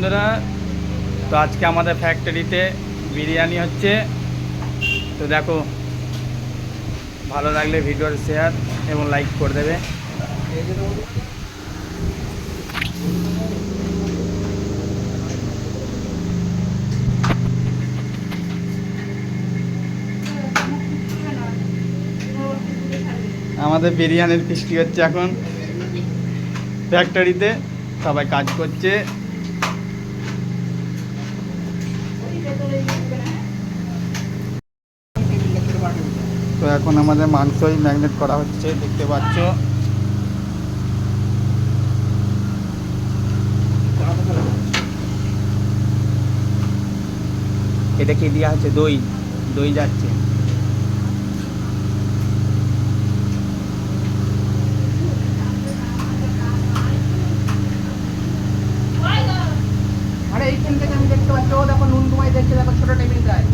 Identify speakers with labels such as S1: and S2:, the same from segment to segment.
S1: বন্ধুরা, তো আজকে আমাদের ফ্যাক্টরিতে বিরিয়ানি হচ্ছে। তো দেখো, ভালো লাগলে ভিডিওর শেয়ার এবং লাইক করে দেবে। আমাদের বিরিয়ানির ফিস্টি হচ্ছে এখন ফ্যাক্টরিতে, সবাই কাজ করছে। তো এখন আমাদের মাংসই ম্যাগনেট করা হচ্ছে, দেখতে পাচ্ছ। এটা কি দেওয়া হচ্ছে? দই দই যাচ্ছে।
S2: আরে এইখান থেকে আমি দেখতে পাচ্ছি, ও দেখো নুন তোমায় দেখছে, দেখো ছোট টেবিল গায়ে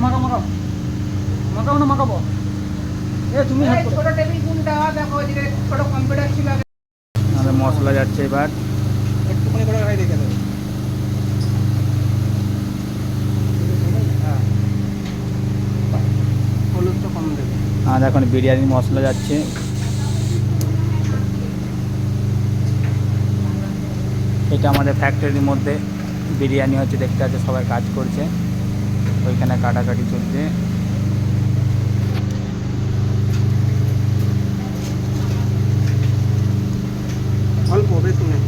S2: মাখাও মাখাও মাখাও না মাখাবো। তুমি ছোট টেবিল কোনটা দেখো, যে ছোট কম্পিউটার ছিল
S1: আমাদের মশলা যাচ্ছে এবার।
S2: একটুখানি করে রাই দেখে দেবে। হ্যাঁ, হলুদ তো কম দেবে।
S1: আর এখন বিরিয়ানির মশলা যাচ্ছে। এটা আমাদের ফ্যাক্টরির মধ্যে বিরিয়ানি হচ্ছে, দেখতে আছে, সবাই কাজ করছে। ওইখানে কাটাকাটি চলছে।
S2: অল্প বেশি নেই।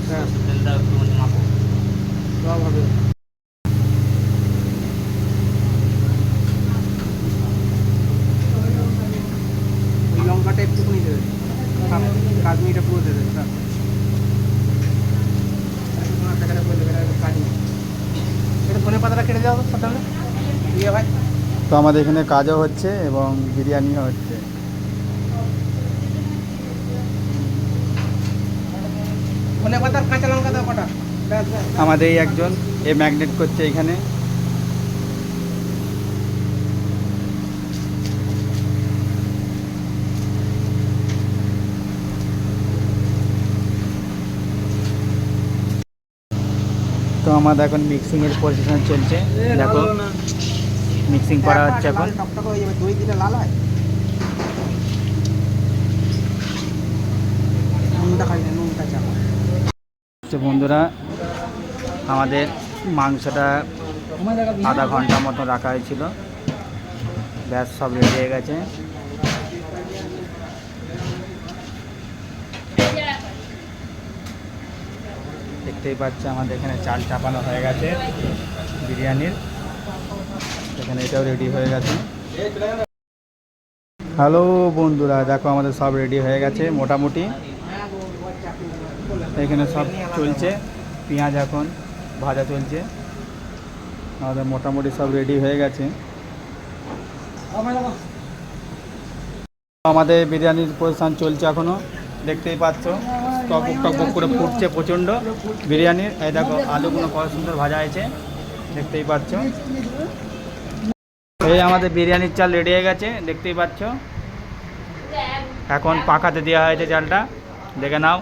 S2: হ্যাঁ, সব হবে। ওই লঙ্কাটা একটুখানি দেবে, কাশ্মীরটা পুরো দেবে। ধনে পাতাটা কেটে যাও সাধারণ দিয়ে ভাই।
S1: তো আমাদের এখানে কাজও হচ্ছে এবং বিরিয়ানিও হচ্ছে।
S2: ধনে পাতার কাঁচা লঙ্কা দাও কটা।
S1: আমাদের এই একজন ম্যাগনেট করছে এখানে। তো আমাদের এখন মিক্সিংয়ের পজিশন চলছে, দেখো মিক্সিং করা হচ্ছে এখন।
S2: টকটক হয়ে যাবে, দই দিলে লাল হয়। নুনটা খাই না, নুনটা চাপ।
S1: তো বন্ধুরা, আমাদের মাংসটা আধা ঘন্টা মতো রাখা হয়েছিল, ব্যাস সব রেডি হয়ে গেছে। দেখতেই পাচ্ছি আমাদের এখানে চাল চাপানো হয়ে গেছে বিরিয়ানির। এখানে এটাও রেডি হয়ে গেছে। হ্যালো বন্ধুরা, দেখো আমাদের সব রেডি হয়ে গেছে মোটামুটি। এখানে সব চলছে, পেঁয়াজ এখন ভাজা চলছে। আমাদের মোটামুটি সব রেডি হয়ে গেছে। আমাদের বিরিয়ানির পজিশন চলছে এখনও, দেখতেই পাচ্ছ। টক টক করে ফুটছে প্রচণ্ড বিরিয়ানির। এই দেখো আলুগুলো কত সুন্দর ভাজা হয়েছে, দেখতেই পাচ্ছ। এই আমাদের বিরিয়ানির চাল রেডি হয়ে গেছে, দেখতেই পাচ্ছ। এখন পাকাতে দেওয়া হয়েছে চালটা, দেখে নাও।